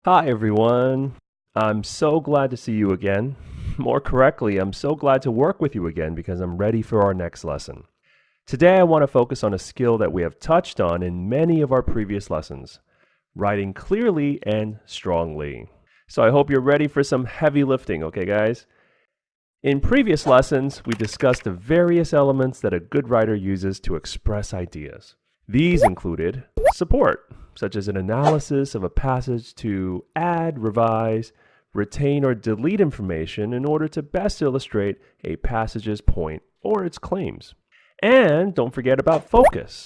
Hi, everyone. I'm so glad to see you again. More correctly, I'm so glad to work with you again because I'm ready for our next lesson. Today, I want to focus on a skill that we have touched on in many of our previous lessons, writing clearly and strongly. So I hope you're ready for some heavy lifting, okay, guys? In previous lessons, we discussed the various elements that a good writer uses to express ideas. These included support, such as an analysis of a passage to add, revise, retain, or delete information in order to best illustrate a passage's point or its claims. And don't forget about focus.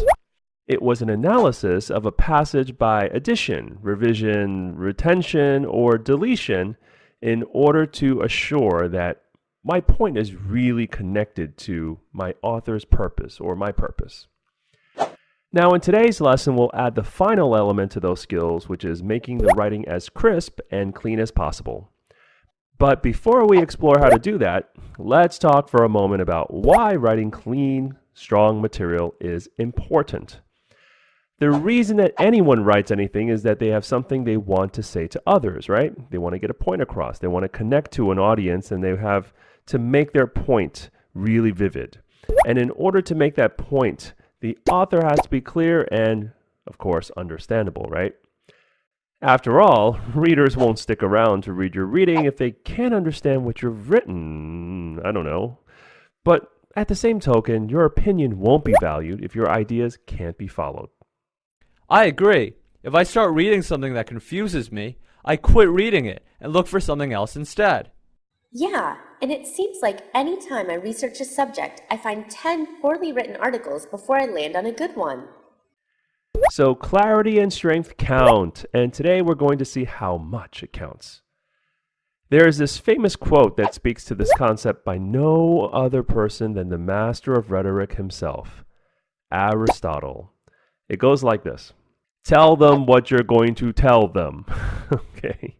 It was an analysis of a passage by addition, revision, retention, or deletion in order to assure that my point is really connected to my author's purpose or my purpose. Now, in today's lesson, we'll add the final element to those skills, which is making the writing as crisp and clean as possible. But before we explore how to do that, let's talk for a moment about why writing clean, strong material is important. The reason that anyone writes anything is that they have something they want to say to others, right? They want to get a point across. They want to connect to an audience, and they have to make their point really vivid. And in order to make that point, the author has to be clear and, of course, understandable, right? After all, readers won't stick around to read your reading if they can't understand what you've written. I don't know. But at the same token, your opinion won't be valued if your ideas can't be followed. I agree. If I start reading something that confuses me, I quit reading it and look for something else instead. Yeah, and it seems like any time I research a subject, I find 10 poorly written articles before I land on a good one. So clarity and strength count, and today we're going to see how much it counts. There is this famous quote that speaks to this concept by no other person than the master of rhetoric himself, Aristotle. It goes like this: tell them what you're going to tell them. Okay.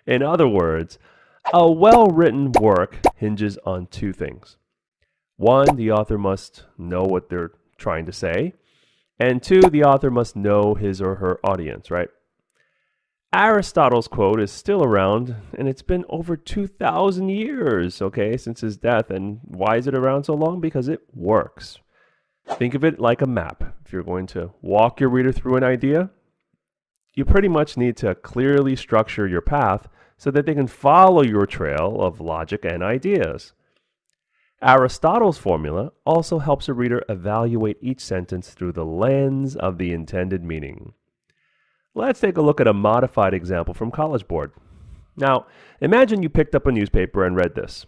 In other words, a well-written work hinges on two things. One, the author must know what they're trying to say. And two, the author must know his or her audience, right? Aristotle's quote is still around, and it's been over 2,000 years, okay, since his death. And why is it around so long? Because it works. Think of it like a map. If you're going to walk your reader through an idea, you pretty much need to clearly structure your path so that they can follow your trail of logic and ideas. Aristotle's formula also helps a reader evaluate each sentence through the lens of the intended meaning. Let's take a look at a modified example from College Board. Now, imagine you picked up a newspaper and read this.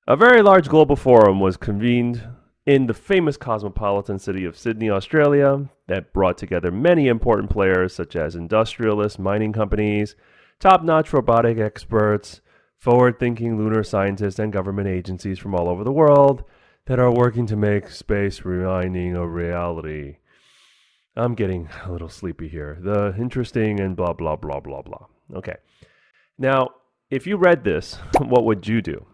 A very large global forum was convened in the famous cosmopolitan city of Sydney, Australia, that brought together many important players such as industrialists, mining companies, top-notch robotic experts, forward-thinking lunar scientists, and government agencies from all over the world that are working to make space mining a reality. I'm getting a little sleepy here. The interesting and blah, blah, blah, blah, blah. Okay. Now, if you read this, what would you do?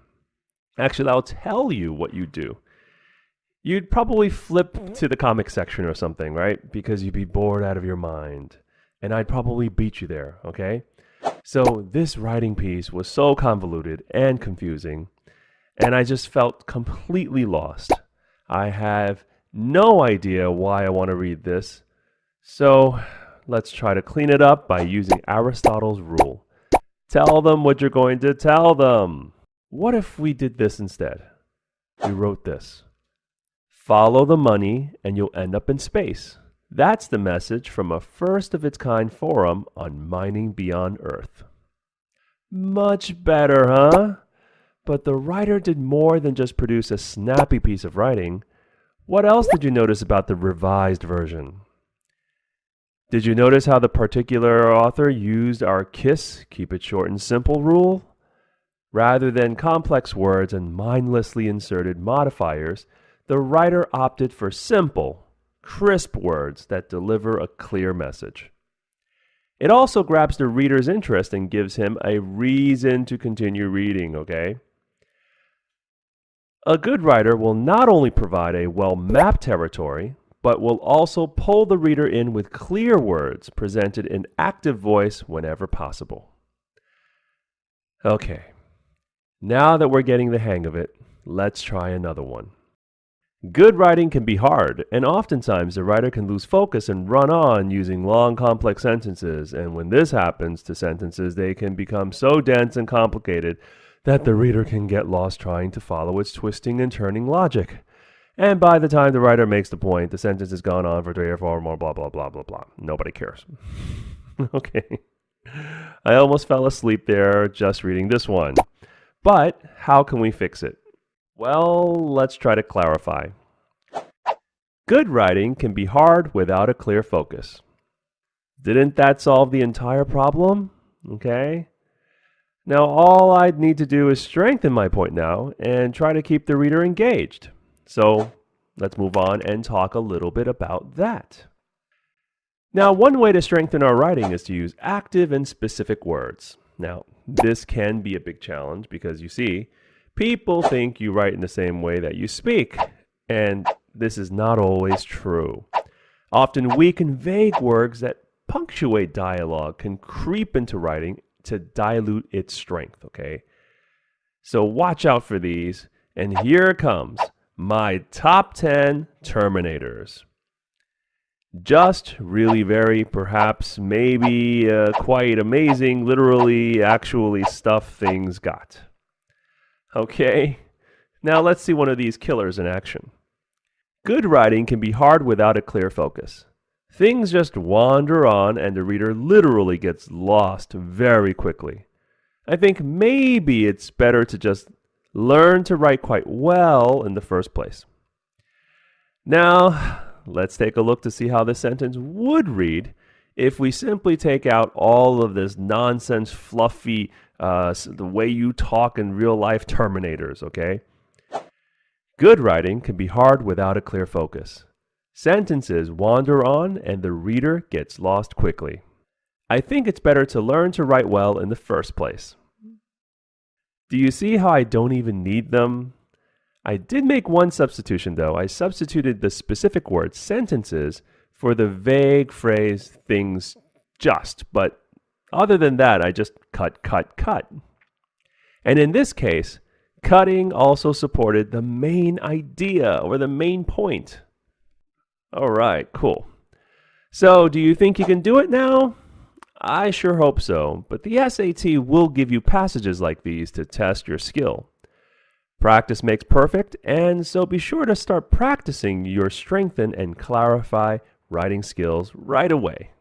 Actually, I'll tell you what you'd do. You'd probably flip to the comic section or something, right? Because you'd be bored out of your mind. And I'd probably beat you there, okay? So this writing piece was so convoluted and confusing, and I just felt completely lost. I have no idea why I want to read this, so let's try to clean it up by using Aristotle's rule. Tell them what you're going to tell them. What if we did this instead? We wrote this: follow the money and you'll end up in space. That's the message from a first-of-its-kind forum on mining beyond Earth. Much better, huh? But the writer did more than just produce a snappy piece of writing. What else did you notice about the revised version? Did you notice how the particular author used our KISS, keep it short and simple rule? Rather than complex words and mindlessly inserted modifiers, the writer opted for simple, crisp words that deliver a clear message. It also grabs the reader's interest and gives him a reason to continue reading, okay? A good writer will not only provide a well-mapped territory, but will also pull the reader in with clear words presented in active voice whenever possible. Okay, now that we're getting the hang of it, let's try another one. Good writing can be hard, and oftentimes the writer can lose focus and run on using long, complex sentences, and when this happens to sentences, they can become so dense and complicated that the reader can get lost trying to follow its twisting and turning logic. And by the time the writer makes the point, the sentence has gone on for 3 or 4 more, blah, blah, blah, blah, blah. Nobody cares. Okay. I almost fell asleep there just reading this one. But how can we fix it? Well, let's try to clarify. Good writing can be hard without a clear focus. Didn't that solve the entire problem? Okay. Now all I'd need to do is strengthen my point now and try to keep the reader engaged. So let's move on and talk a little bit about that. Now, one way to strengthen our writing is to use active and specific words. Now, this can be a big challenge because you see, people think you write in the same way that you speak, and this is not always true. Often weak and vague words that punctuate dialogue can creep into writing to dilute its strength, okay? So watch out for these, and here comes my top 10 terminators. Just, really, very, perhaps, maybe, quite amazing, literally, actually stuff things got. Okay, now let's see one of these killers in action. Good writing can be hard without a clear focus. Things just wander on and the reader literally gets lost very quickly. I think maybe it's better to just learn to write quite well in the first place. Now, let's take a look to see how this sentence would read if we simply take out all of this nonsense, fluffy, the way you talk in real life terminators, okay? Good writing can be hard without a clear focus. Sentences wander on and the reader gets lost quickly. I think it's better to learn to write well in the first place. Do you see how I don't even need them? I did make one substitution though. I substituted the specific word sentences for the vague phrase things just, but other than that, I just cut. And in this case, cutting also supported the main idea or the main point. All right, cool. So, do you think you can do it now? I sure hope so, but the SAT will give you passages like these to test your skill. Practice makes perfect, and so be sure to start practicing your strengthen and clarify writing skills right away.